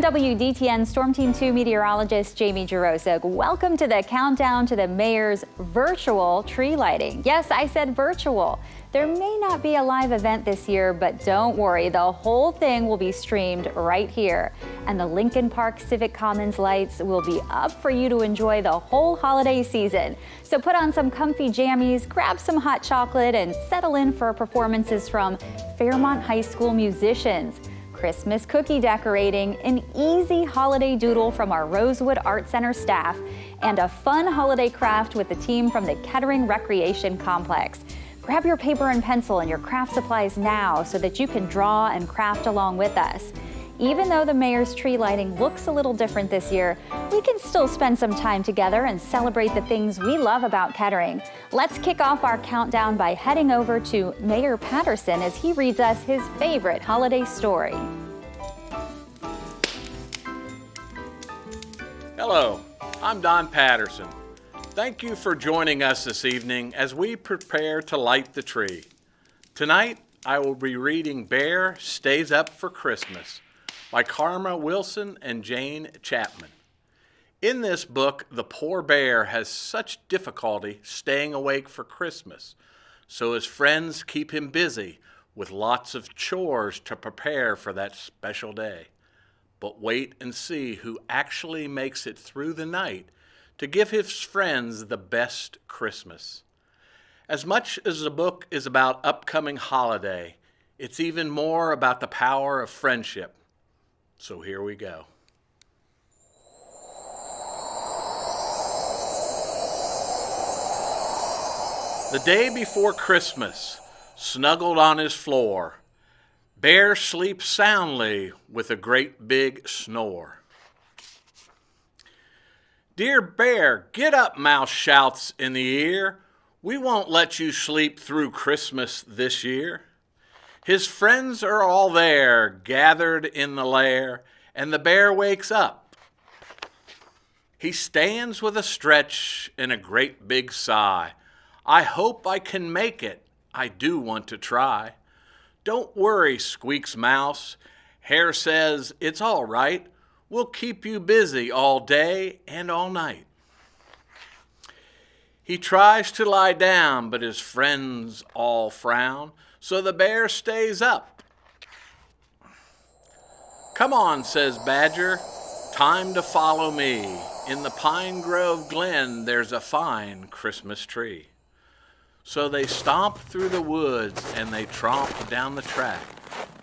WDTN Storm Team 2 meteorologist Jamie Jarosik. Welcome to the countdown to the mayor's virtual tree lighting. Yes, I said virtual. There may not be a live event this year, but don't worry, the whole thing will be streamed right here. And the Lincoln Park Civic Commons lights will be up for you to enjoy the whole holiday season. So put on some comfy jammies, grab some hot chocolate, and settle in for performances from Fairmont High School musicians, Christmas cookie decorating, an easy holiday doodle from our Rosewood Art Center staff, and a fun holiday craft with the team from the Kettering Recreation Complex. Grab your paper and pencil and your craft supplies now so that you can draw and craft along with us. Even though the mayor's tree lighting looks a little different this year, we can still spend some time together and celebrate the things we love about Kettering. Let's kick off our countdown by heading over to Mayor Patterson as he reads us his favorite holiday story. Hello, I'm Don Patterson. Thank you for joining us this evening as we prepare to light the tree. Tonight, I will be reading Bear Stays Up for Christmas by Karma Wilson and Jane Chapman. In this book, the poor bear has such difficulty staying awake for Christmas, so his friends keep him busy with lots of chores to prepare for that special day. But wait and see who actually makes it through the night to give his friends the best Christmas. As much as the book is about upcoming holiday, it's even more about the power of friendship. So here we go. The day before Christmas, snuggled on his floor, Bear sleeps soundly with a great big snore. "Dear Bear, get up," Mouse shouts in the ear. "We won't let you sleep through Christmas this year." His friends are all there, gathered in the lair, and the bear wakes up. He stands with a stretch and a great big sigh. "I hope I can make it. I do want to try." "Don't worry," squeaks Mouse. Hare says, "It's all right. We'll keep you busy all day and all night." He tries to lie down, but his friends all frown, so the bear stays up. "Come on," says Badger, "time to follow me. In the Pine Grove Glen, there's a fine Christmas tree." So they stomp through the woods and they tromp down the track.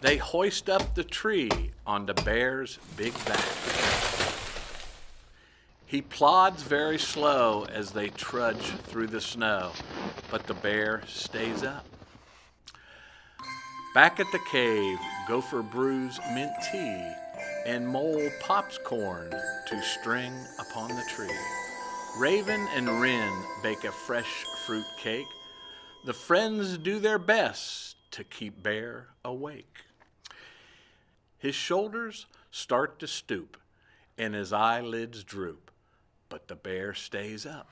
They hoist up the tree on the bear's big back. He plods very slow as they trudge through the snow, but the bear stays up. Back at the cave, Gopher brews mint tea, and Mole pops corn to string upon the tree. Raven and Wren bake a fresh fruit cake. The friends do their best to keep Bear awake. His shoulders start to stoop, and his eyelids droop, but the bear stays up.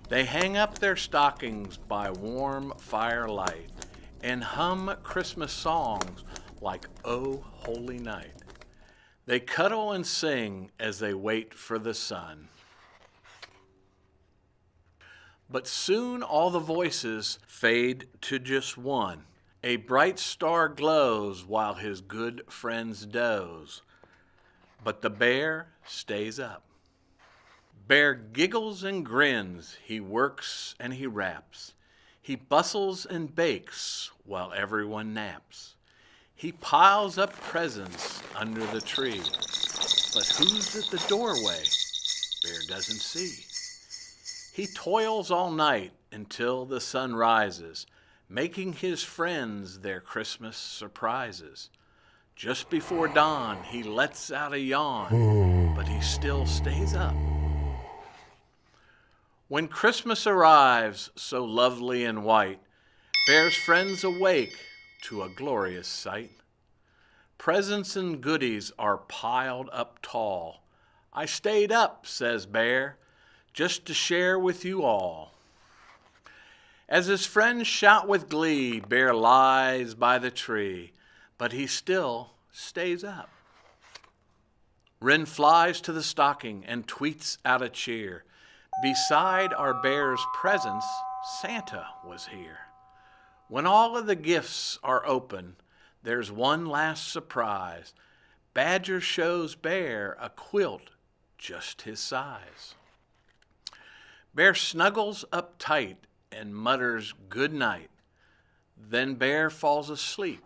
They hang up their stockings by warm firelight and hum Christmas songs like "O Holy Night." They cuddle and sing as they wait for the sun. But soon all the voices fade to just one. A bright star glows while his good friends doze, but the bear stays up. Bear giggles and grins, he works and he raps. He bustles and bakes while everyone naps. He piles up presents under the tree, but who's at the doorway? Bear doesn't see. He toils all night until the sun rises, making his friends their Christmas surprises. Just before dawn, he lets out a yawn, but he still stays up. When Christmas arrives, so lovely and white, Bear's friends awake to a glorious sight. Presents and goodies are piled up tall. "I stayed up," says Bear, "just to share with you all." As his friends shout with glee, Bear lies by the tree, but he still stays up. Wren flies to the stocking and tweets out a cheer. Beside our bear's presence, Santa was here. When all of the gifts are open, there's one last surprise. Badger shows Bear a quilt just his size. Bear snuggles up tight and mutters good night. Then Bear falls asleep.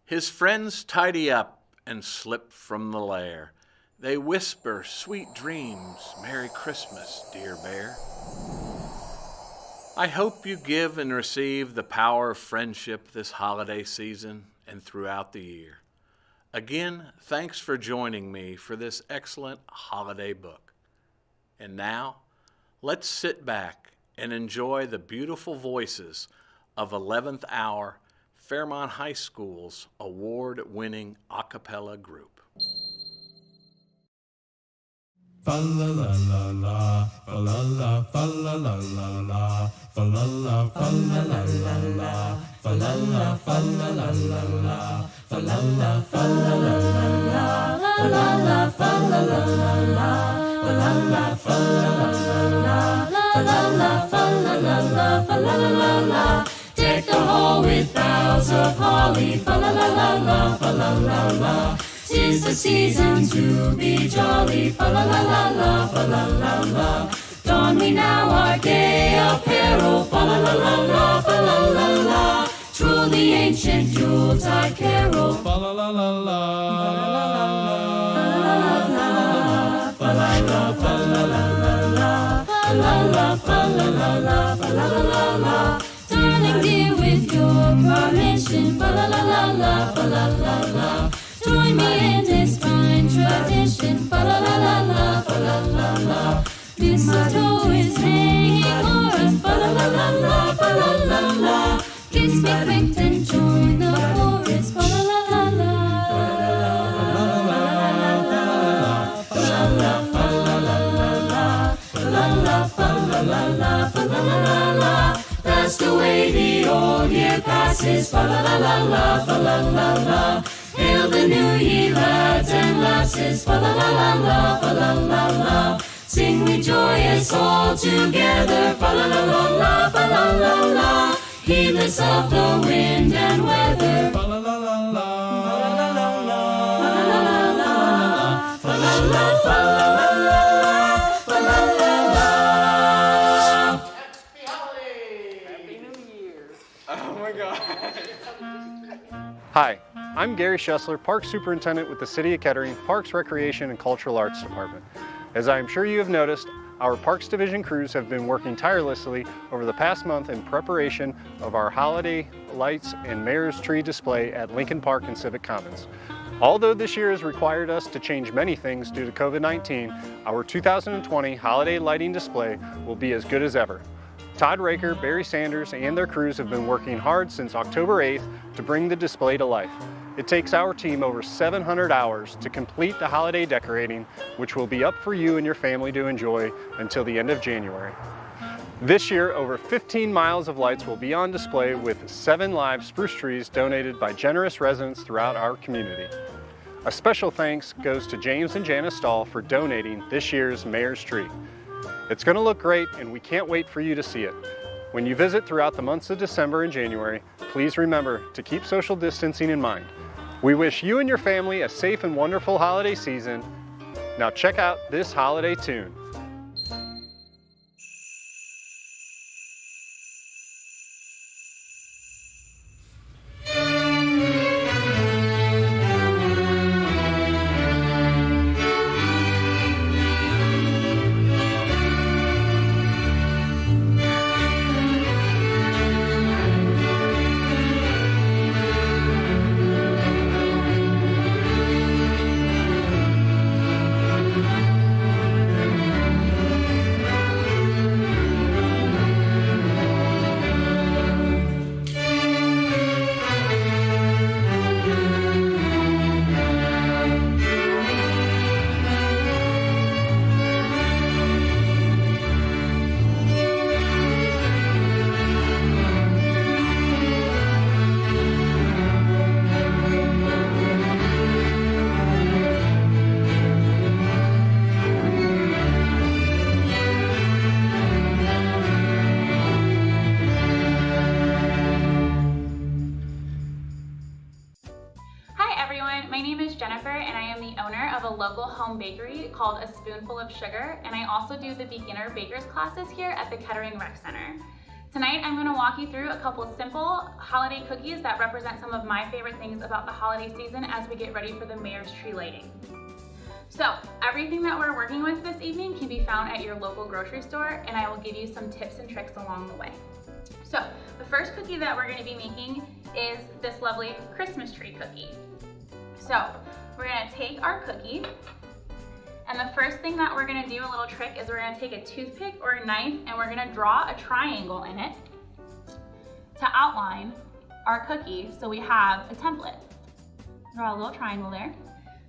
His friends tidy up and slip from the lair. They whisper sweet dreams, Merry Christmas, dear Bear. I hope you give and receive the power of friendship this holiday season and throughout the year. Again, thanks for joining me for this excellent holiday book. And now, let's sit back and enjoy the beautiful voices of 11th Hour Fairmont High School's award-winning a cappella group. Fa la la la la, fa la la, fa la la la la, fa la la, fa la la la la, fa la la, fa la la la la, fa la la, fa la la la la, fa la la, fa la la la la, fa la la, fa la la la la, fa la la, fa la la la, fa la la la la. Deck the hall with boughs of holly, fa la la la la, fa la la la. 'Tis the season to be jolly, fa la la la la, fa la la la. Don we now our gay apparel, fa la la la la, fa la la la. Troll the ancient Yuletide carol, fa la la la la, fa la la la la, fa la la, fa la la la la, fa la la, fa la la la, fa la la la la. Darling dear, with your permission, fa la la la la, fa la la la. Join me in this fine tradition, fa la la la la, fa la la la. Mistletoe is hanging o'er us, fa la la la la, fa la la la. Kiss me quick and join the chorus, fa la la la la, fa la la la, fa la la, fa la la la, fa la la, fa la la la, fa la la la la. Fast away the old year passes, fa la la la la, fa la la la. Hail the new year, lads and lasses, fa la la la la, fa la la la. Sing we joyous all together, fa la la la la, fa la la la. Heedless of the wind and weather, fa la la la la, fa la la la la, fa la la la la, fa la la, fa la la la, fa la la la. Happy holidays! Happy New Year! Oh my God! Hi, I'm Gary Schessler, Park Superintendent with the City of Kettering, Parks, Recreation, and Cultural Arts Department. As I am sure you have noticed, our Parks Division crews have been working tirelessly over the past month in preparation of our holiday lights and Mayor's Tree display at Lincoln Park and Civic Commons. Although this year has required us to change many things due to COVID-19, our 2020 holiday lighting display will be as good as ever. Todd Raker, Barry Sanders, and their crews have been working hard since October 8th to bring the display to life. It takes our team over 700 hours to complete the holiday decorating, which will be up for you and your family to enjoy until the end of January. This year, over 15 miles of lights will be on display with 7 live spruce trees donated by generous residents throughout our community. A special thanks goes to James and Janice Stahl for donating this year's Mayor's Tree. It's going to look great, and we can't wait for you to see it. When you visit throughout the months of December and January, please remember to keep social distancing in mind. We wish you and your family a safe and wonderful holiday season. Now check out this holiday tune. my name is Jennifer and I am the owner of a local home bakery called A Spoonful of Sugar, and I also do the beginner bakers classes here at the Kettering Rec Center. Tonight I'm going to walk you through a couple simple holiday cookies that represent some of my favorite things about the holiday season as we get ready for the mayor's tree lighting. So everything that we're working with this evening can be found at your local grocery store, and I will give you some tips and tricks along the way. So the first cookie that we're going to be making is this lovely Christmas tree cookie. So we're going to take our cookie, and the first thing that we're going to do, a little trick, is we're going to take a toothpick or a knife and we're going to draw a triangle in it to outline our cookie so we have a template. Draw a little triangle there.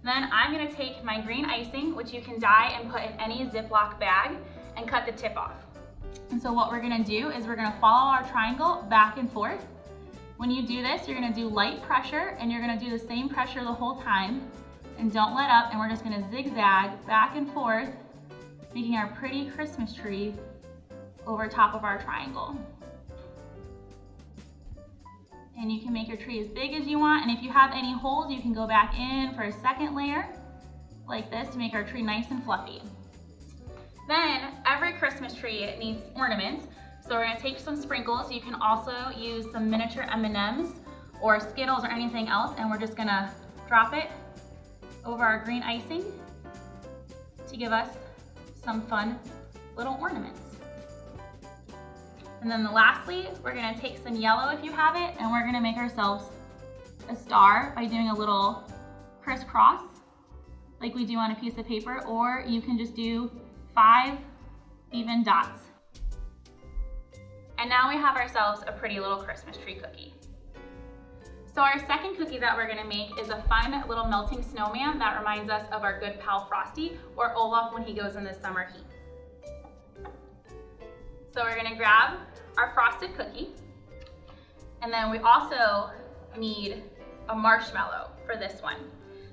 Then I'm going to take my green icing, which you can dye and put in any Ziploc bag, and cut the tip off. And so what we're going to do is we're going to follow our triangle back and forth. When you do this, you're going to do light pressure, and you're going to do the same pressure the whole time. And don't let up, and we're just going to zigzag back and forth, making our pretty Christmas tree over top of our triangle. And you can make your tree as big as you want, and if you have any holes, you can go back in for a second layer, like this, to make our tree nice and fluffy. Then, every Christmas tree needs ornaments, so we're going to take some sprinkles. You can also use some miniature M&Ms or Skittles or anything else, and we're just going to drop it over our green icing to give us some fun little ornaments. And then lastly, we're going to take some yellow if you have it, and we're going to make ourselves a star by doing a little crisscross like we do on a piece of paper, or you can just do 5 even dots. And now we have ourselves a pretty little Christmas tree cookie. So our second cookie that we're gonna make is a fun little melting snowman that reminds us of our good pal Frosty, or Olaf when he goes in the summer heat. So we're gonna grab our frosted cookie, and then we also need a marshmallow for this one.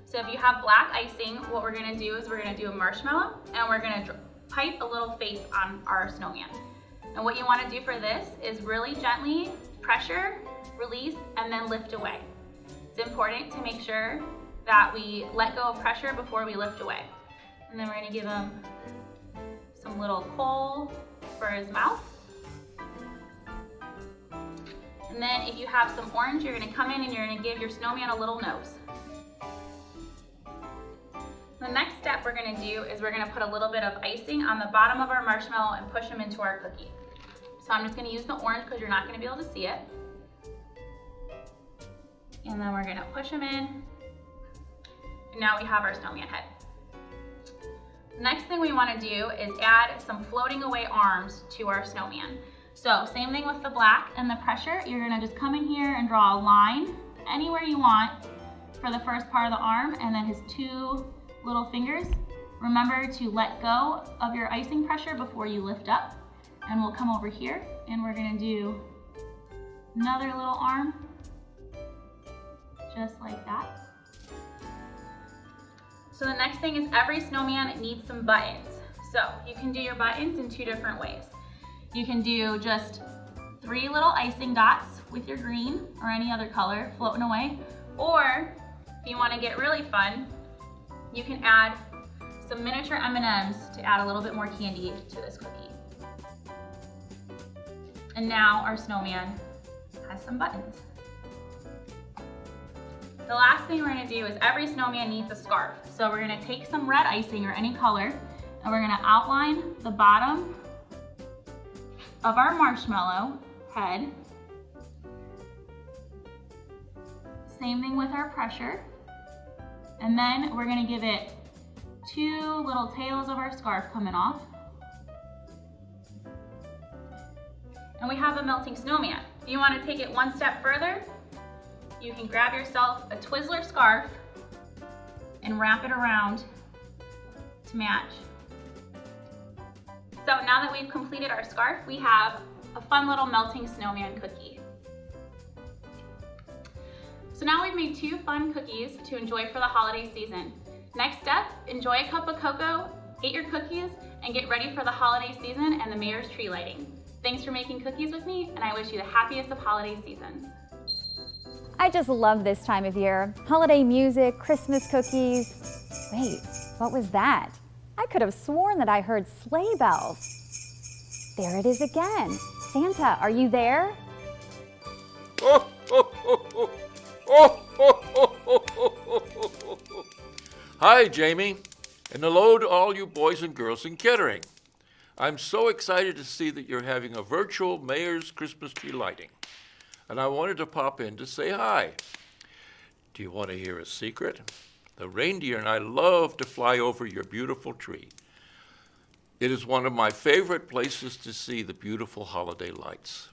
So if you have black icing, what we're gonna do is we're gonna do a marshmallow, and we're gonna pipe a little face on our snowman. And what you wanna do for this is really gently pressure, release, and then lift away. It's important to make sure that we let go of pressure before we lift away. And then we're gonna give him some little coal for his mouth. And then if you have some orange, you're gonna come in and you're gonna give your snowman a little nose. The next step we're gonna do is we're gonna put a little bit of icing on the bottom of our marshmallow and push them into our cookie. So I'm just gonna use the orange because you're not gonna be able to see it. And then we're gonna push them in. And now we have our snowman head. The next thing we wanna do is add some floating away arms to our snowman. So same thing with the black and the pressure. You're gonna just come in here and draw a line anywhere you want for the first part of the arm, and then his 2 little fingers. Remember to let go of your icing pressure before you lift up. And we'll come over here and we're gonna do another little arm, just like that. So the next thing is every snowman needs some buttons. So you can do your buttons in 2 different ways. You can do just 3 little icing dots with your green or any other color floating away. Or if you wanna get really fun, you can add some miniature M&Ms to add a little bit more candy to this cookie. And now our snowman has some buttons. The last thing we're gonna do is every snowman needs a scarf. So we're gonna take some red icing or any color, and we're gonna outline the bottom of our marshmallow head. Same thing with our pressure. And then we're gonna give it 2 little tails of our scarf coming off. And we have a melting snowman. If you wanna take it 1 step further, you can grab yourself a Twizzler scarf and wrap it around to match. So now that we've completed our scarf, we have a fun little melting snowman cookie. So now we've made 2 fun cookies to enjoy for the holiday season. Next step, enjoy a cup of cocoa, eat your cookies, and get ready for the holiday season and the mayor's tree lighting. Thanks for making cookies with me, and I wish you the happiest of holiday seasons. I just love this time of year. Holiday music, Christmas cookies. Wait, what was that? I could have sworn that I heard sleigh bells. There it is again. Santa, are you there? Hi, Jamie, and hello to all you boys and girls in Kettering. I'm so excited to see that you're having a virtual Mayor's Christmas tree lighting, and I wanted to pop in to say hi. Do you want to hear a secret? The reindeer and I love to fly over your beautiful tree. It is one of my favorite places to see the beautiful holiday lights.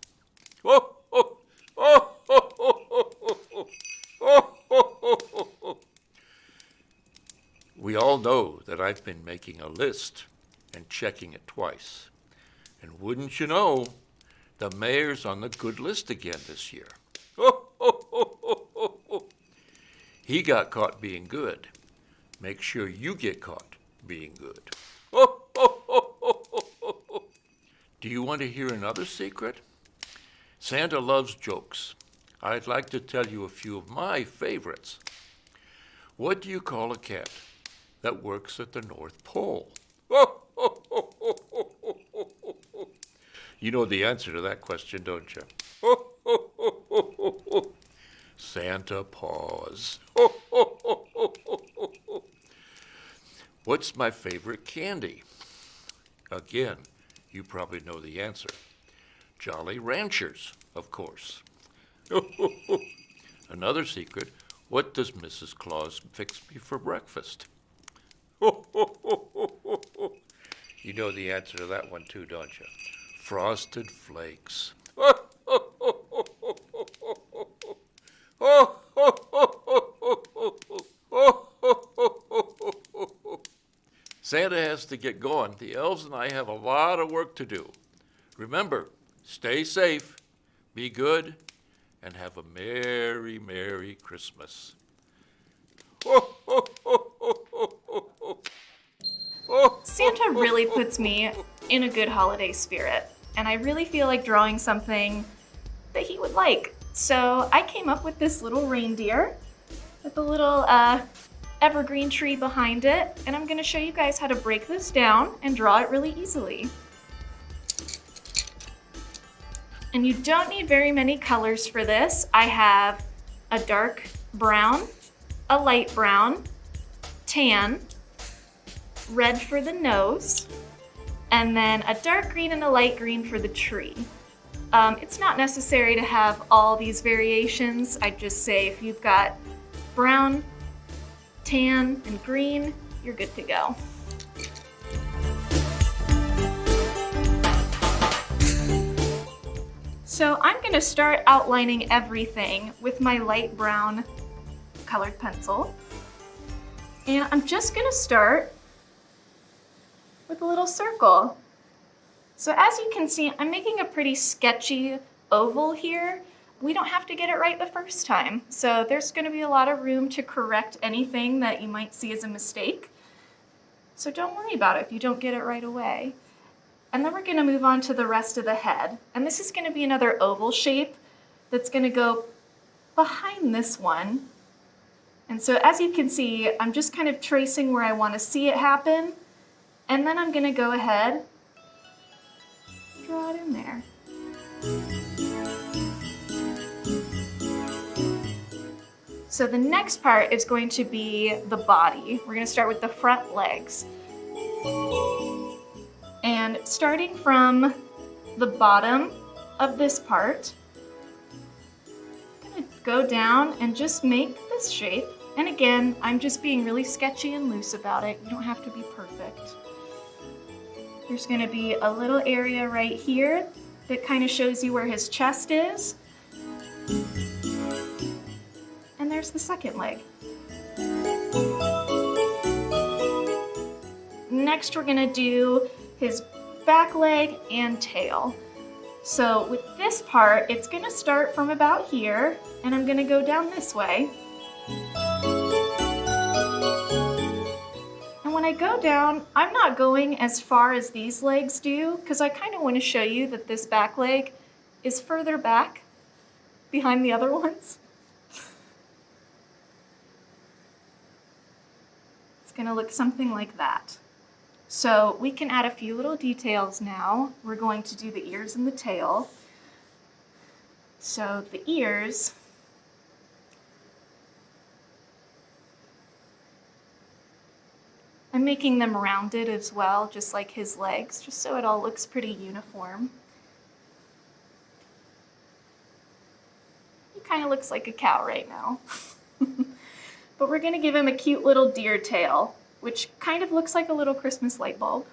Oh, oh, oh, oh, oh, oh, oh, oh, oh, oh, oh, oh. We all know that I've been making a list and checking it twice. And wouldn't you know, the mayor's on the good list again this year. Oh, oh, oh, oh, oh, oh. He got caught being good. Make sure you get caught being good. Oh, oh, oh, oh, oh, oh, oh. Do you want to hear another secret? Santa loves jokes. I'd like to tell you a few of my favorites. What do you call a cat that works at the North Pole? Oh, oh, oh, oh, oh, oh, oh, oh. You know the answer to that question, don't you? Oh, oh, oh, oh, oh, oh. Santa Paws. Oh, oh, oh, oh, oh, oh, oh. What's my favorite candy? Again, you probably know the answer. Jolly Ranchers, of course. Oh, oh, oh. Another secret, what does Mrs. Claus fix me for breakfast? Oh, oh, oh, oh, oh, oh. You know the answer to that one too, don't you? Frosted Flakes. Oh, oh, oh, oh, oh, oh, oh, oh. Oh, oh, oh, oh, oh, oh, oh, oh, oh, oh, oh, oh. Santa has to get going. The elves and I have a lot of work to do. Remember, stay safe, be good, and have a Merry, Merry Christmas. Oh, oh, oh, oh, oh, oh, oh. Oh, Santa really puts me in a good holiday spirit, and I really feel like drawing something that he would like. So I came up with this little reindeer with a little evergreen tree behind it, and I'm going to show you guys how to break this down and draw it really easily. And you don't need very many colors for this. I have a dark brown, a light brown, tan, red for the nose, and then a dark green and a light green for the tree. It's not necessary to have all these variations. I'd just say if you've got brown, tan, and green, you're good to go. So I'm going to start outlining everything with my light brown colored pencil. And I'm just going to start with a little circle. So as you can see, I'm making a pretty sketchy oval here. We don't have to get it right the first time. So there's going to be a lot of room to correct anything that you might see as a mistake. So don't worry about it if you don't get it right away. And then we're going to move on to the rest of the head. And this is going to be another oval shape that's going to go behind this one. And so as you can see, I'm just kind of tracing where I want to see it happen. And then I'm going to go ahead, draw it in there. So the next part is going to be the body. We're going to start with the front legs. And starting from the bottom of this part, I'm going to go down and just make this shape. And again, I'm just being really sketchy and loose about it. You don't have to be perfect. There's going to be a little area right here that kind of shows you where his chest is. And there's the second leg. Next, we're going to do his back leg and tail. So with this part, it's going to start from about here, and I'm going to go down this way. And when I go down, I'm not going as far as these legs do, because I kind of want to show you that this back leg is further back behind the other ones. gonna look something like that. So we can add a few little details now. We're going to do the ears and the tail. So the ears, I'm making them rounded as well, just like his legs, just so it all looks pretty uniform. He kind of looks like a cow right now. But we're gonna give him a cute little deer tail, which kind of looks like a little Christmas light bulb.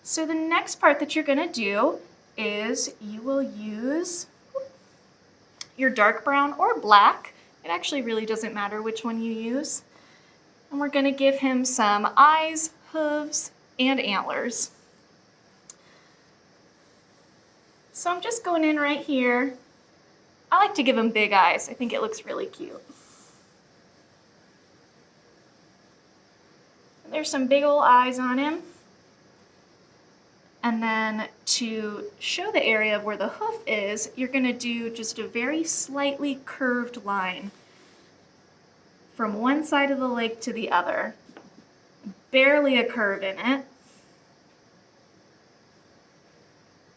So the next part that you're gonna do is you will use your dark brown or black. It actually really doesn't matter which one you use. And we're gonna give him some eyes, hooves, and antlers. So I'm just going in right here. I like to give him big eyes. I think it looks really cute. There's some big old eyes on him. And then to show the area of where the hoof is, you're gonna do just a very slightly curved line from one side of the leg to the other. Barely a curve in it.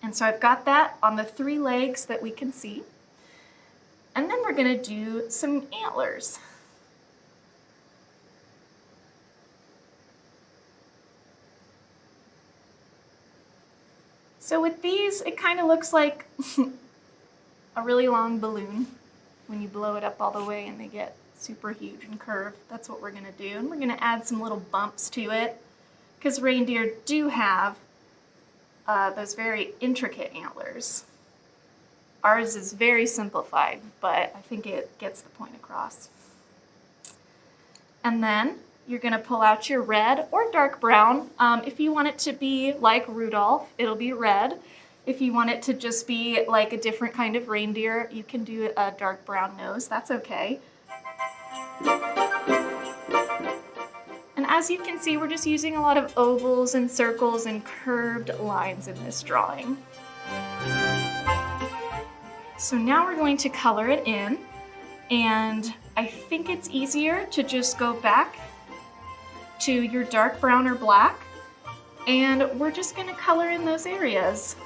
And so I've got that on the 3 legs that we can see. And then we're gonna do some antlers. So with these, it kind of looks like a really long balloon when you blow it up all the way and they get super huge and curved. That's what we're gonna do. And we're gonna add some little bumps to it because reindeer do have those very intricate antlers. Ours is very simplified, but I think it gets the point across. And then you're gonna pull out your red or dark brown. If you want it to be like Rudolph, it'll be red. If you want it to just be like a different kind of reindeer, you can do a dark brown nose, that's okay. And as you can see, we're just using a lot of ovals and circles and curved lines in this drawing. So now we're going to color it in, and I think it's easier to just go back to your dark brown or black, and we're just gonna color in those areas.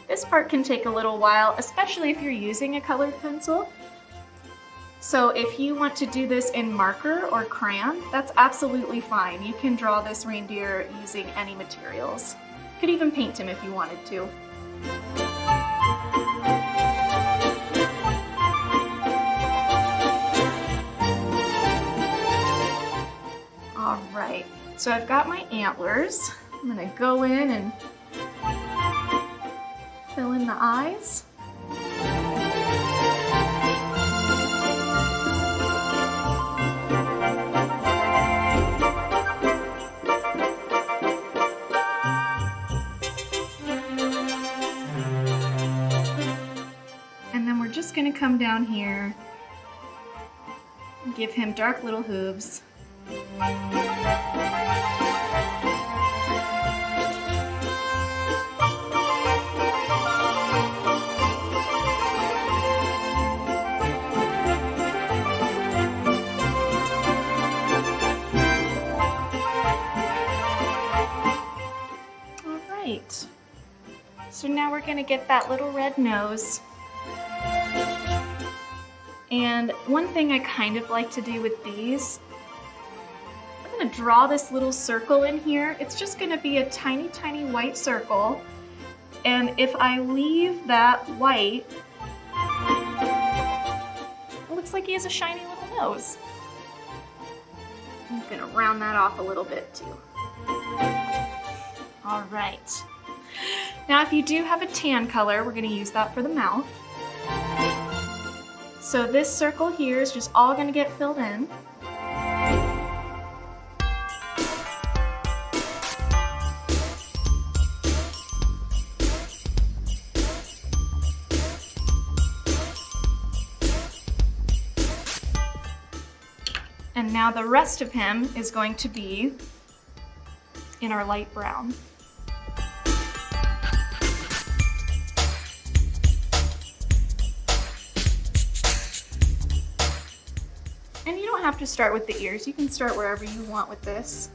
This part can take a little while, especially if you're using a colored pencil. So if you want to do this in marker or crayon, that's absolutely fine. You can draw this reindeer using any materials. You could even paint him if you wanted to. All right, so I've got my antlers. I'm gonna go in and fill in the eyes. Just gonna come down here and give him dark little hooves. All right, so now we're gonna get that little red nose. And one thing I kind of like to do with these, I'm gonna draw this little circle in here. It's just gonna be a tiny, tiny white circle. And if I leave that white, it looks like he has a shiny little nose. I'm gonna round that off a little bit too. All right. Now if you do have a tan color, we're gonna use that for the mouth. So this circle here is just all gonna get filled in. And now the rest of him is going to be in our light brown. And you don't have to start with the ears, you can start wherever you want with this.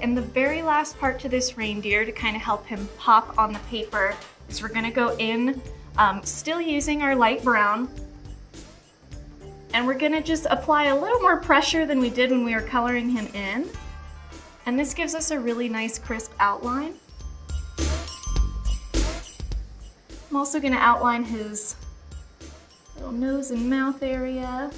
And the very last part to this reindeer to kind of help him pop on the paper is we're gonna go in, still using our light brown, and we're gonna just apply a little more pressure than we did when we were coloring him in. And this gives us a really nice crisp outline. I'm also gonna outline his little nose and mouth area.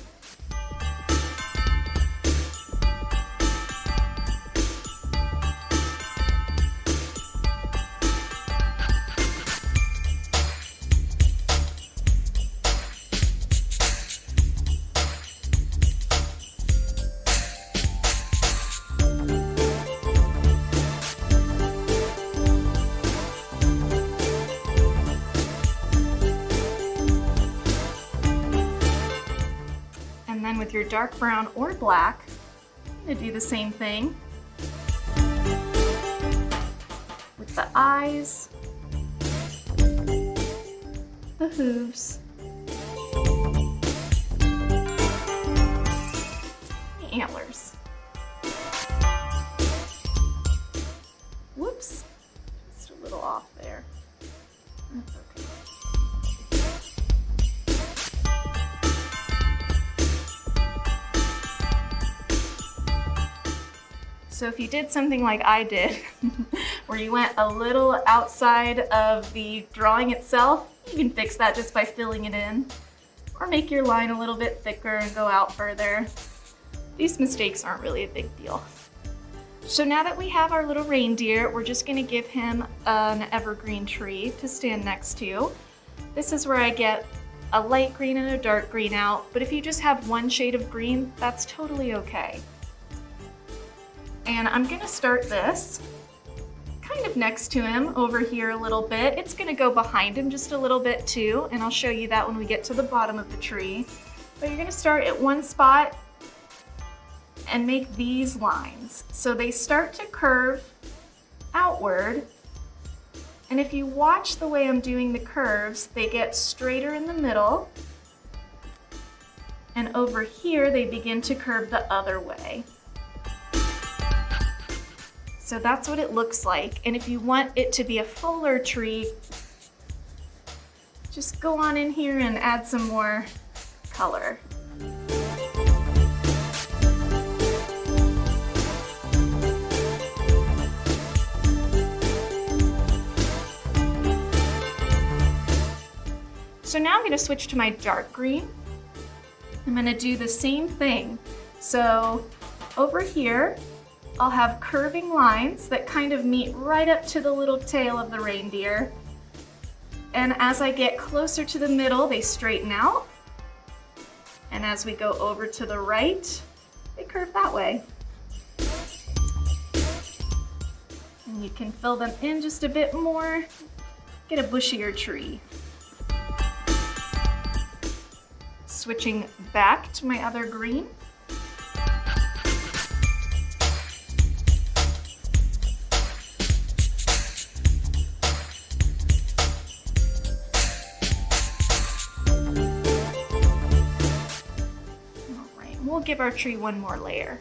And then with your dark brown or black, I'm gonna do the same thing with the eyes, the hooves, the antlers. Whoops, just a little off there. That's okay. So if you did something like I did, where you went a little outside of the drawing itself, you can fix that just by filling it in, or make your line a little bit thicker and go out further. These mistakes aren't really a big deal. So now that we have our little reindeer, we're just gonna give him an evergreen tree to stand next to. This is where I get a light green and a dark green out, but if you just have one shade of green, that's totally okay. And I'm gonna start this kind of next to him over here a little bit. It's gonna go behind him just a little bit too, and I'll show you that when we get to the bottom of the tree. But you're gonna start at one spot and make these lines. So they start to curve outward, and if you watch the way I'm doing the curves, they get straighter in the middle, and over here they begin to curve the other way. So that's what it looks like. And if you want it to be a fuller tree, just go on in here and add some more color. So now I'm going to switch to my dark green. I'm going to do the same thing. So over here, I'll have curving lines that kind of meet right up to the little tail of the reindeer. And as I get closer to the middle, they straighten out. And as we go over to the right, they curve that way. And you can fill them in just a bit more, get a bushier tree. Switching back to my other green. we'll give our tree one more layer.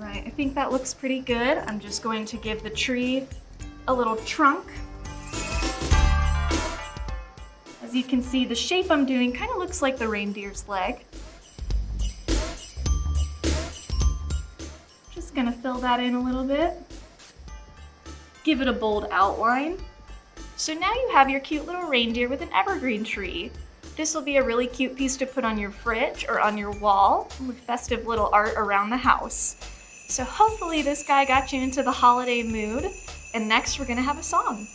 I think that looks pretty good. I'm just going to give the tree a little trunk. As you can see, the shape I'm doing kind of looks like the reindeer's leg. Just gonna fill that in a little bit. Give it a bold outline. So now you have your cute little reindeer with an evergreen tree. This will be a really cute piece to put on your fridge or on your wall with festive little art around the house. So hopefully this guy got you into the holiday mood, and next we're gonna have a song.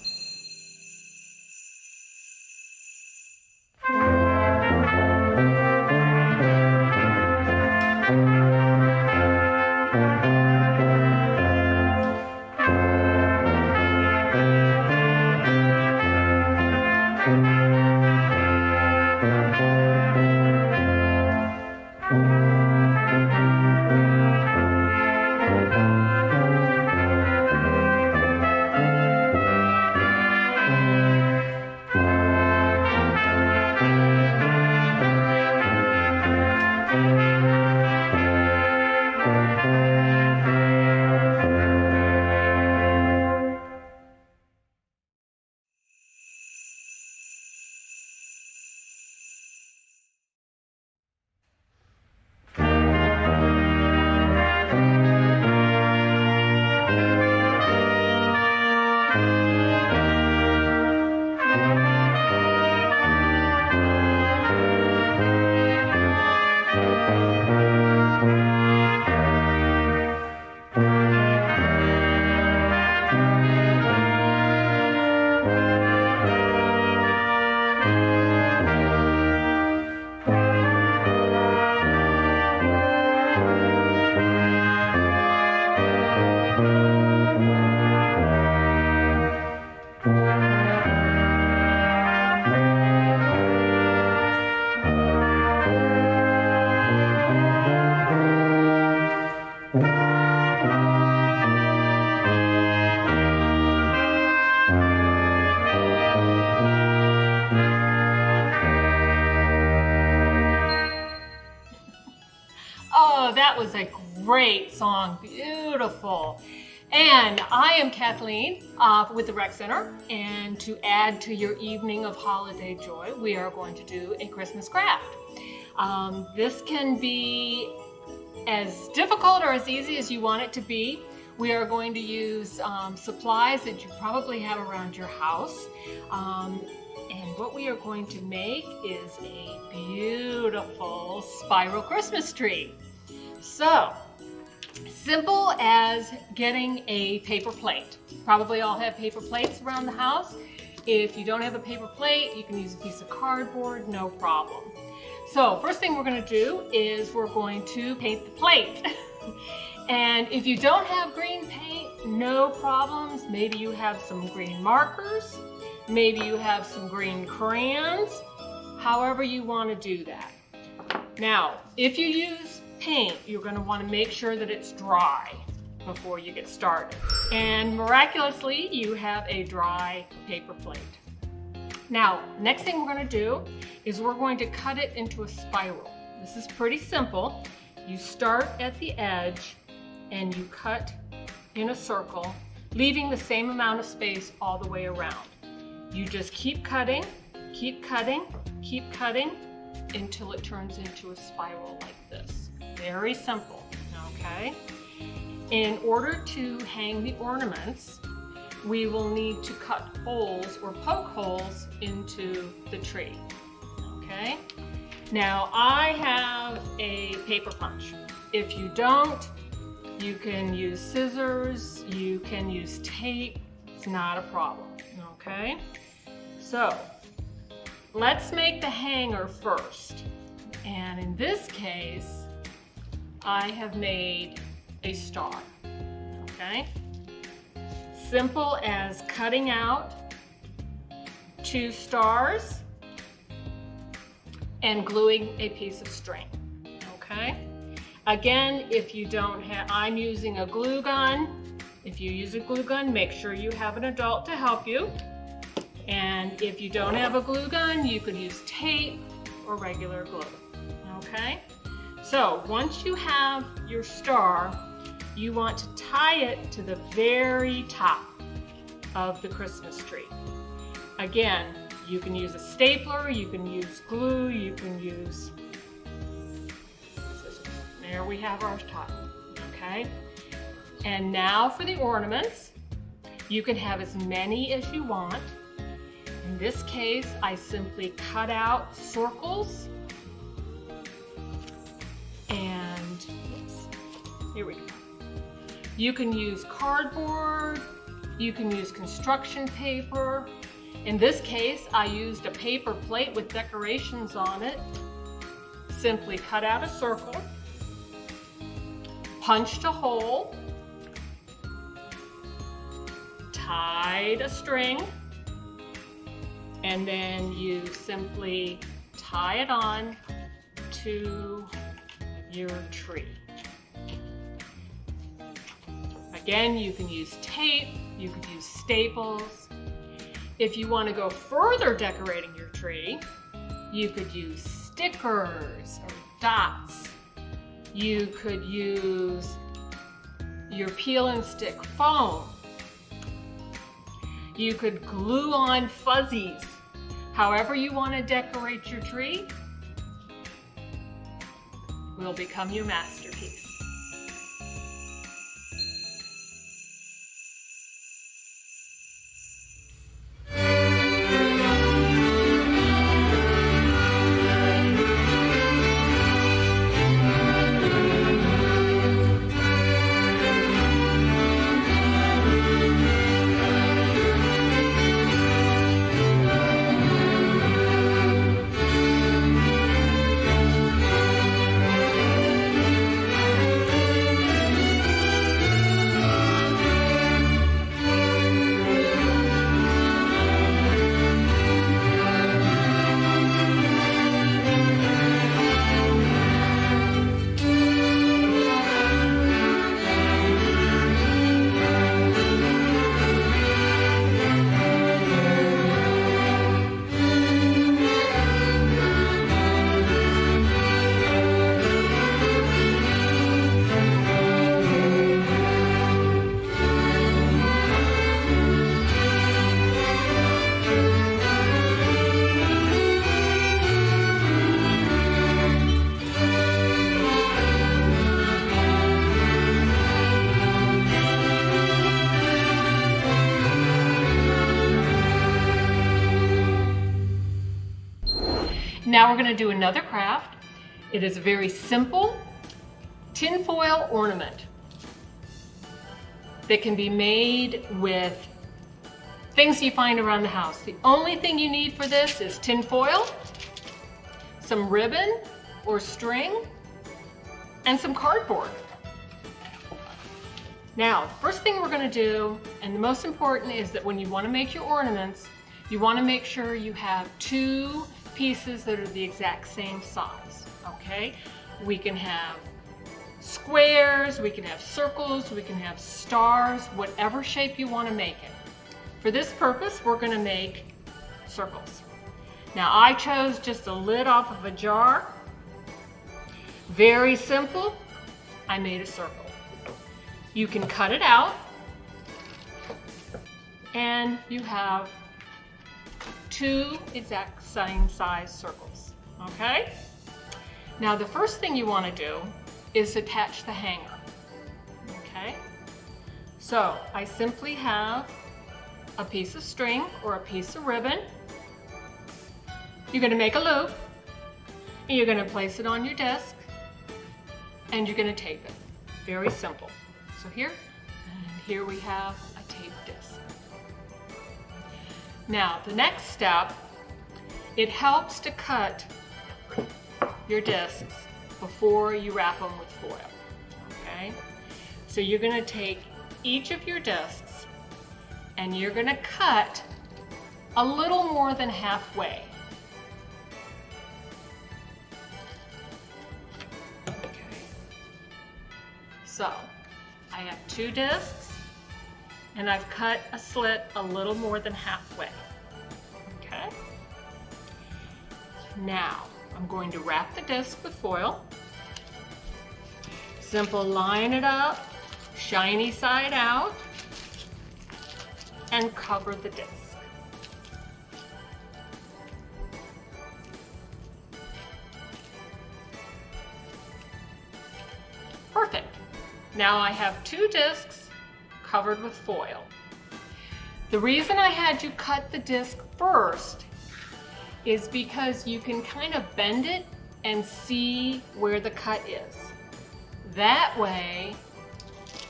Oh, that was a great song, beautiful. And I am Kathleen with the Rec Center, and to add to your evening of holiday joy, we are going to do a Christmas craft. This can be as difficult or as easy as you want it to be. We are going to use supplies that you probably have around your house. And what we are going to make is a beautiful spiral Christmas tree. So, simple as getting a paper plate. Probably all have paper plates around the house. If you don't have a paper plate, you can use a piece of cardboard, no problem. So, first thing we're going to do is we're going to paint the plate. And if you don't have green paint, no problems. Maybe you have some green markers. Maybe you have some green crayons. However you want to do that. Now, if you use paint, you're going to want to make sure that it's dry before you get started. And miraculously, you have a dry paper plate. Now, next thing we're going to do is we're going to cut it into a spiral. This is pretty simple. You start at the edge and you cut in a circle, leaving the same amount of space all the way around. You just keep cutting, keep cutting, keep cutting until it turns into a spiral like this. Very simple, okay? In order to hang the ornaments, we will need to cut holes or poke holes into the tree, okay? Now, I have a paper punch. If you don't, you can use scissors, you can use tape, it's not a problem, okay? So, let's make the hanger first. And in this case, I have made a star, okay? Simple as cutting out 2 stars and gluing a piece of string, okay? Again, if you don't have, I'm using a glue gun. If you use a glue gun, make sure you have an adult to help you. And if you don't have a glue gun, you could use tape or regular glue, okay? So once you have your star, you want to tie it to the very top of the Christmas tree. Again, you can use a stapler, you can use glue, you can use scissors. There we have our top, okay? And now for the ornaments. You can have as many as you want. In this case, I simply cut out circles and, oops, here we go. You can use cardboard, you can use construction paper. In this case, I used a paper plate with decorations on it. Simply cut out a circle, punched a hole, tied a string, and then you simply tie it on to your tree. Again, you can use tape, you could use staples. If you want to go further decorating your tree, you could use stickers or dots. You could use your peel and stick foam. You could glue on fuzzies. However you want to decorate your tree will become your masterpiece. Now we're going to do another craft. It is a very simple tinfoil ornament that can be made with things you find around the house. The only thing you need for this is tinfoil, some ribbon or string, and some cardboard. Now, the first thing we're going to do, and the most important, is that when you want to make your ornaments, you want to make sure you have two pieces that are the exact same size, okay? We can have squares, we can have circles, we can have stars, whatever shape you want to make it. For this purpose, we're going to make circles. Now, I chose just a lid off of a jar. Very simple. I made a circle. You can cut it out, and you have two exact same size circles, okay? Now the first thing you want to do is attach the hanger, okay? So I simply have a piece of string or a piece of ribbon. You're going to make a loop, and you're going to place it on your desk, and you're going to tape it. Very simple. So here, and here we have a taped disc. Now, the next step, it helps to cut your discs before you wrap them with foil, okay? So you're going to take each of your discs and you're going to cut a little more than halfway. So I have 2 discs, and I've cut a slit a little more than halfway. Okay? Now I'm going to wrap the disc with foil. Simple, line it up, shiny side out, and cover the disc. Perfect. Now I have 2 discs covered with foil. The reason I had you cut the disc first is because you can kind of bend it and see where the cut is. That way,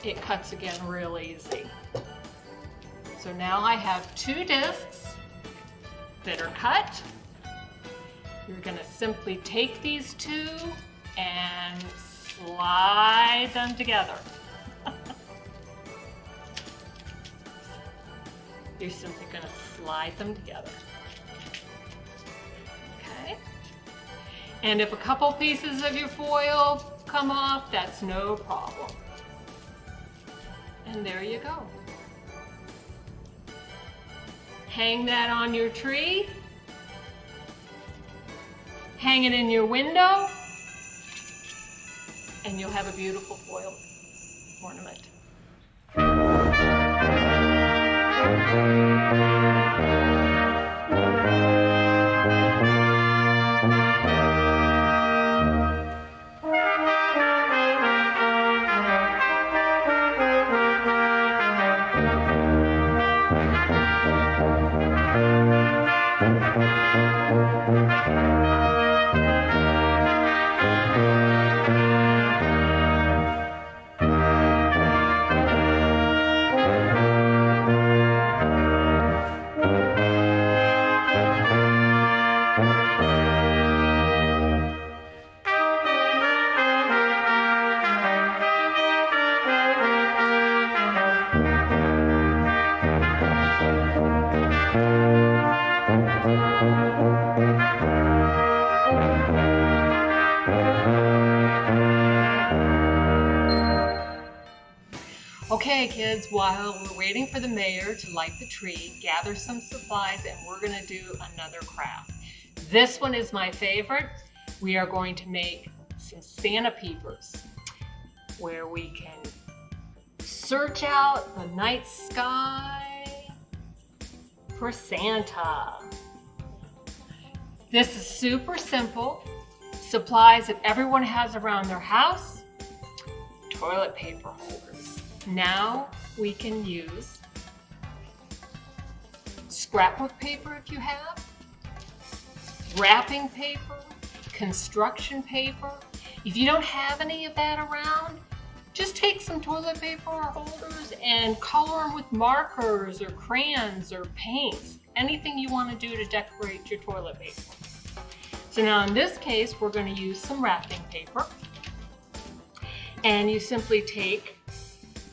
it cuts again real easy. So now I have 2 discs that are cut. You're gonna simply take these 2 and slide them together. You're simply gonna slide them together. Okay? And if a couple pieces of your foil come off, that's no problem. And there you go. Hang that on your tree. Hang it in your window. And you'll have a beautiful foil ornament. Okay, kids, while we're waiting for the mayor to light the tree, gather some supplies, and we're gonna do another craft. This one is my favorite. We are going to make some Santa peepers, where we can search out the night sky for Santa. This is super simple. Supplies that everyone has around their house. Toilet paper holders. Now we can use scrapbook paper if you have, wrapping paper, construction paper. If you don't have any of that around, just take some toilet paper holders and color them with markers or crayons or paints. Anything you want to do to decorate your toilet paper. So now in this case, we're going to use some wrapping paper. And you simply take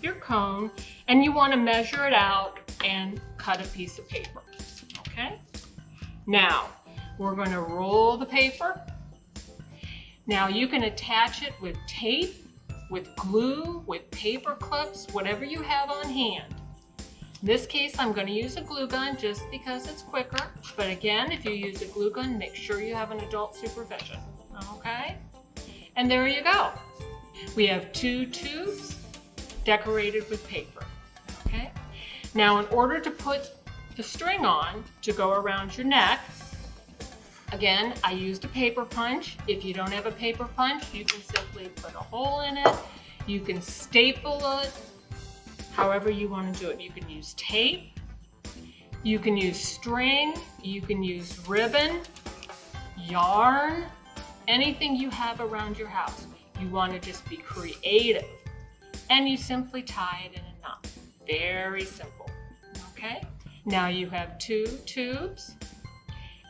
your cone and you want to measure it out and cut a piece of paper. Okay? Now, we're going to roll the paper. Now you can attach it with tape, with glue, with paper clips, whatever you have on hand. In this case, I'm going to use a glue gun just because it's quicker. But again, if you use a glue gun, make sure you have an adult supervision. Okay? And there you go. We have 2 tubes decorated with paper. Okay? Now, in order to put the string on to go around your neck, again, I used a paper punch. If you don't have a paper punch, you can simply put a hole in it. You can staple it, however you want to do it. You can use tape, you can use string, you can use ribbon, yarn, anything you have around your house. You want to just be creative. And you simply tie it in a knot. Very simple. Okay? Now you have 2 tubes,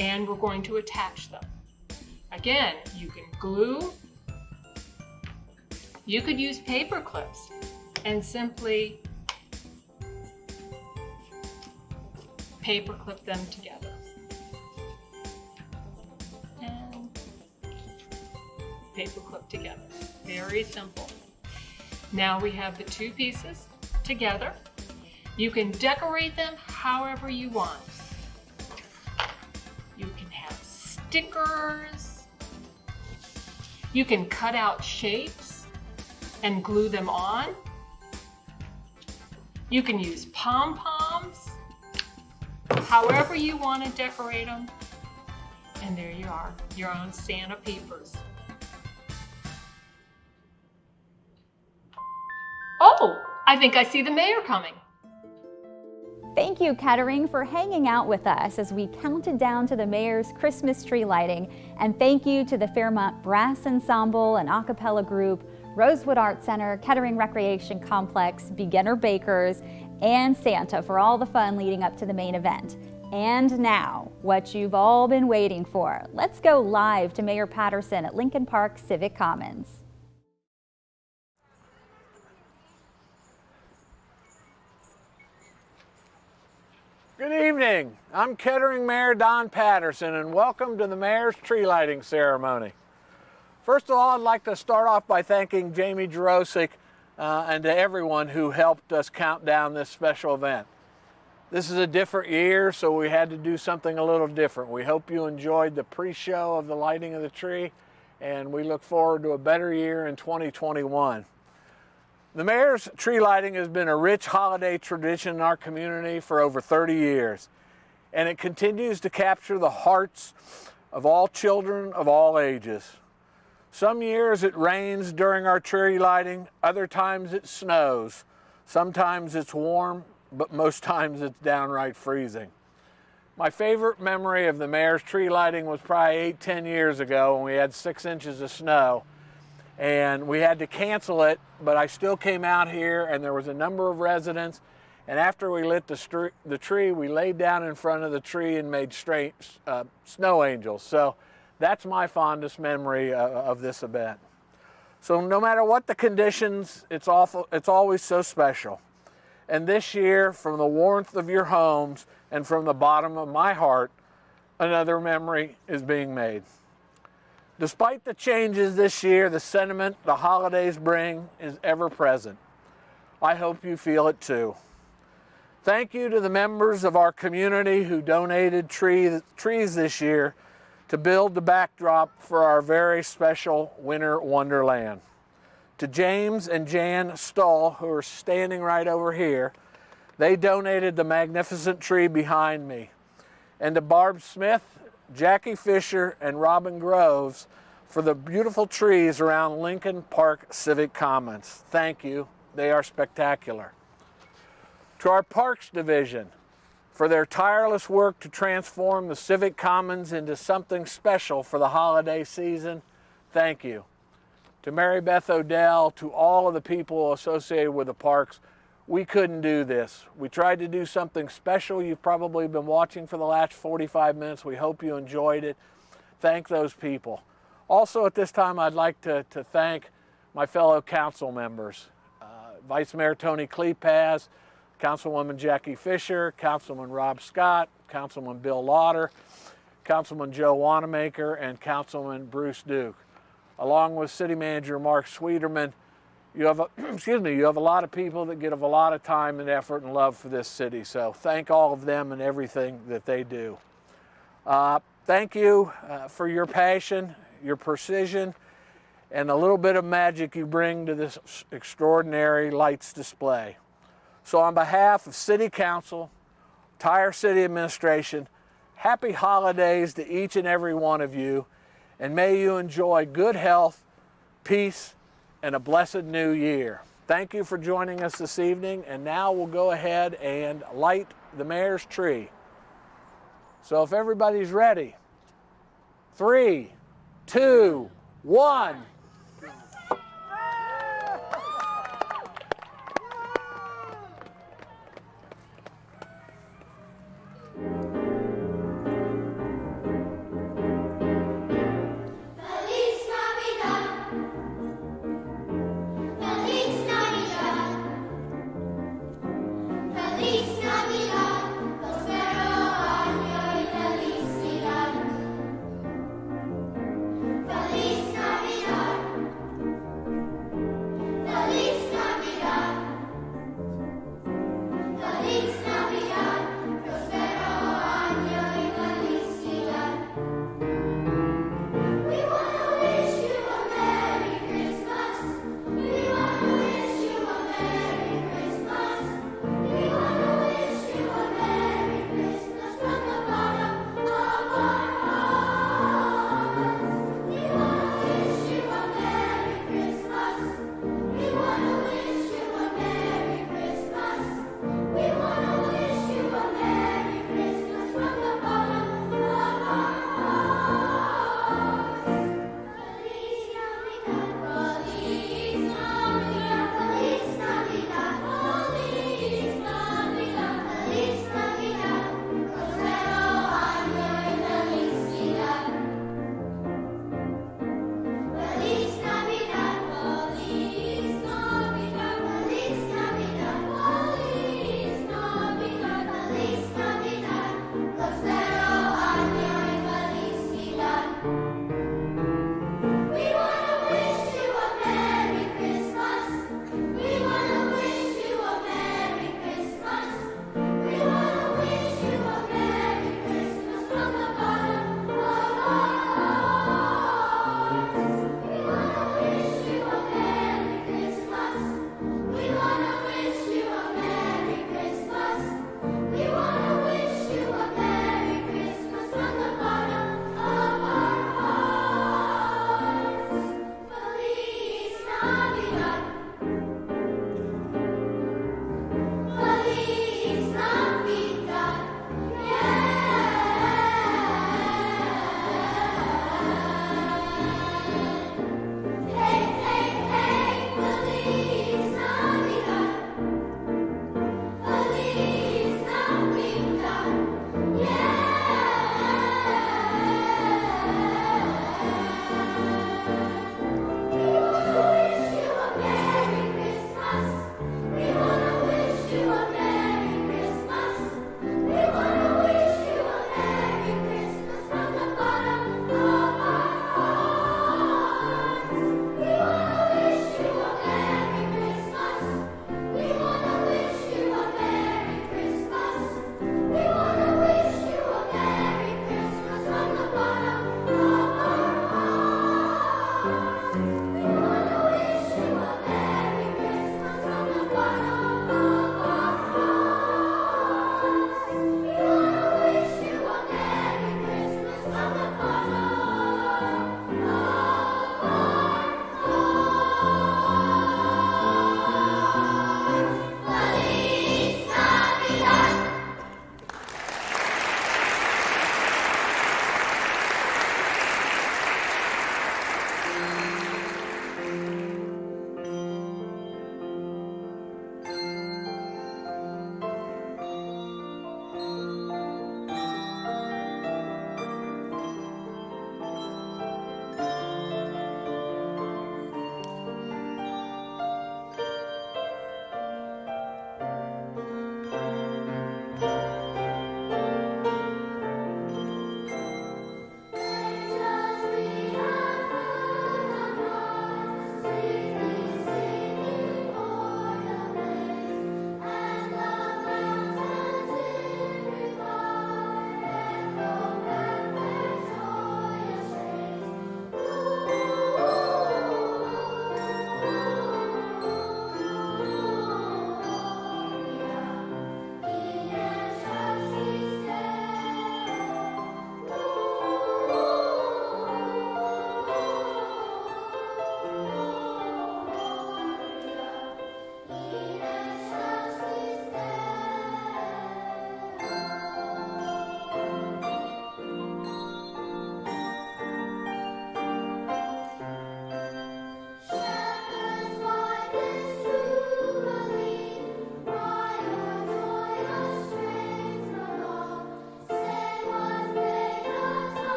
and we're going to attach them. Again, you can glue. You could use paper clips and simply paper clip them together. And paper clip together. Very simple. Now we have the two pieces together. You can decorate them however you want. You can have stickers. You can cut out shapes and glue them on. You can use pom-poms, however you want to decorate them. And there you are, your own Santa Peepers. Oh, I think I see the mayor coming. Thank you, Kettering, for hanging out with us as we counted down to the mayor's Christmas tree lighting. And thank you to the Fairmont Brass Ensemble and a cappella group, Rosewood Art Center, Kettering Recreation Complex, Beginner Bakers, and Santa for all the fun leading up to the main event. And now, what you've all been waiting for. Let's go live to Mayor Patterson at Lincoln Park Civic Commons. Good evening. I'm Kettering Mayor Don Patterson, and welcome to the Mayor's Tree Lighting Ceremony. First of all, I'd like to start off by thanking Jamie Jurosic and to everyone who helped us count down this special event. This is a different year, so we had to do something a little different. We hope you enjoyed the pre-show of the lighting of the tree, and we look forward to a better year in 2021. The Mayor's tree lighting has been a rich holiday tradition in our community for over 30 years, and it continues to capture the hearts of all children of all ages. Some years it rains during our tree lighting, other times it snows. Sometimes it's warm, but most times it's downright freezing. My favorite memory of the Mayor's tree lighting was probably 8-10 years ago when we had 6 inches of snow. And we had to cancel it, but I still came out here and there was a number of residents. And after we lit the tree, we laid down in front of the tree and made straight snow angels. So that's my fondest memory of this event. So no matter what the conditions, it's always so special. And this year, from the warmth of your homes and from the bottom of my heart, another memory is being made. Despite the changes this year, the sentiment the holidays bring is ever present. I hope you feel it too. Thank you to the members of our community who donated trees this year to build the backdrop for our very special Winter Wonderland. To James and Jan Stull, who are standing right over here, they donated the magnificent tree behind me. And to Barb Smith, Jackie Fisher, and Robin Groves for the beautiful trees around Lincoln Park Civic Commons. Thank you. They are spectacular. To our Parks Division for their tireless work to transform the Civic Commons into something special for the holiday season, thank you. To Mary Beth Odell, to all of the people associated with the parks, we couldn't do this. We tried to do something special. You've probably been watching for the last 45 minutes. We hope you enjoyed it. Thank those people. Also at this time, I'd like to thank my fellow council members, Vice Mayor Tony Klepaz, Councilwoman Jackie Fisher, Councilman Rob Scott, Councilman Bill Lauder, Councilman Joe Wanamaker, and Councilman Bruce Duke. Along with City Manager Mark Sweeterman, you have a lot of people that give a lot of time and effort and love for this city. So thank all of them and everything that they do. Thank you for your passion, your precision, and a little bit of magic you bring to this extraordinary lights display. So on behalf of City Council, entire City Administration, happy holidays to each and every one of you, and may you enjoy good health, peace, and a blessed new year. Thank you for joining us this evening, and now we'll go ahead and light the Mayor's tree. So if everybody's ready, 3, 2, 1. Feliz Navidad.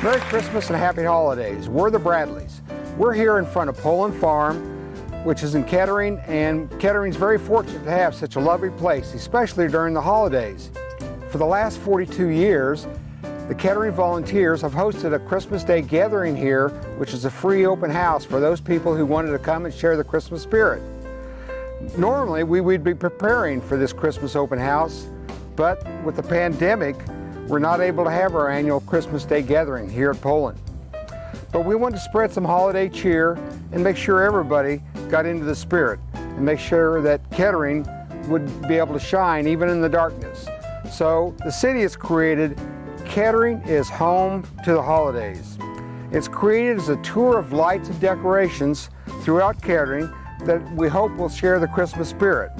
Merry Christmas and Happy Holidays. We're the Bradleys. We're here in front of Poland Farm, which is in Kettering, and Kettering's very fortunate to have such a lovely place, especially during the holidays. For the last 42 years, the Kettering volunteers have hosted a Christmas Day gathering here, which is a free open house for those people who wanted to come and share the Christmas spirit. Normally, we'd be preparing for this Christmas open house, but with the pandemic, we're not able to have our annual Christmas Day gathering here at Poland. But we wanted to spread some holiday cheer and make sure everybody got into the spirit and make sure that Kettering would be able to shine even in the darkness. So the city has created Kettering is Home to the Holidays. It's created as a tour of lights and decorations throughout Kettering that we hope will share the Christmas spirit.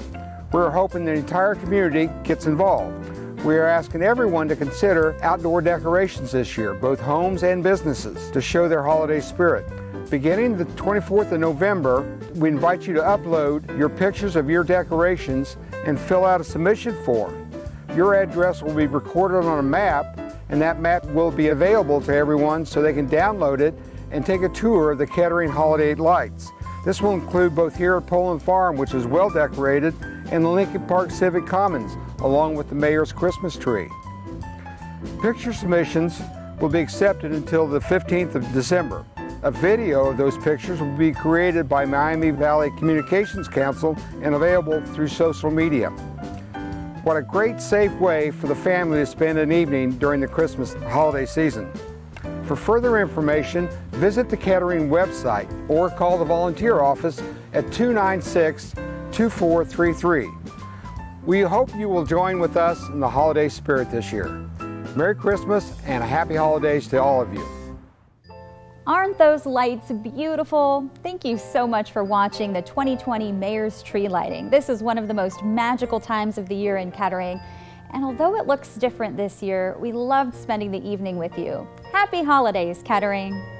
We're hoping the entire community gets involved. We are asking everyone to consider outdoor decorations this year, both homes and businesses, to show their holiday spirit. Beginning the 24th of November, we invite you to upload your pictures of your decorations and fill out a submission form. Your address will be recorded on a map, and that map will be available to everyone so they can download it and take a tour of the Kettering holiday lights. This will include both here at Poland Farm, which is well decorated, and the Lincoln Park Civic Commons, along with the mayor's Christmas tree. Picture submissions will be accepted until the 15th of December. A video of those pictures will be created by Miami Valley Communications Council and available through social media. What a great, safe way for the family to spend an evening during the Christmas holiday season. For further information, visit the Kettering website or call the volunteer office at 296-2433. We hope you will join with us in the holiday spirit this year. Merry Christmas and happy holidays to all of you. Aren't those lights beautiful? Thank you so much for watching the 2020 Mayor's Tree Lighting. This is one of the most magical times of the year in Kettering. And although it looks different this year, we loved spending the evening with you. Happy holidays, Kettering.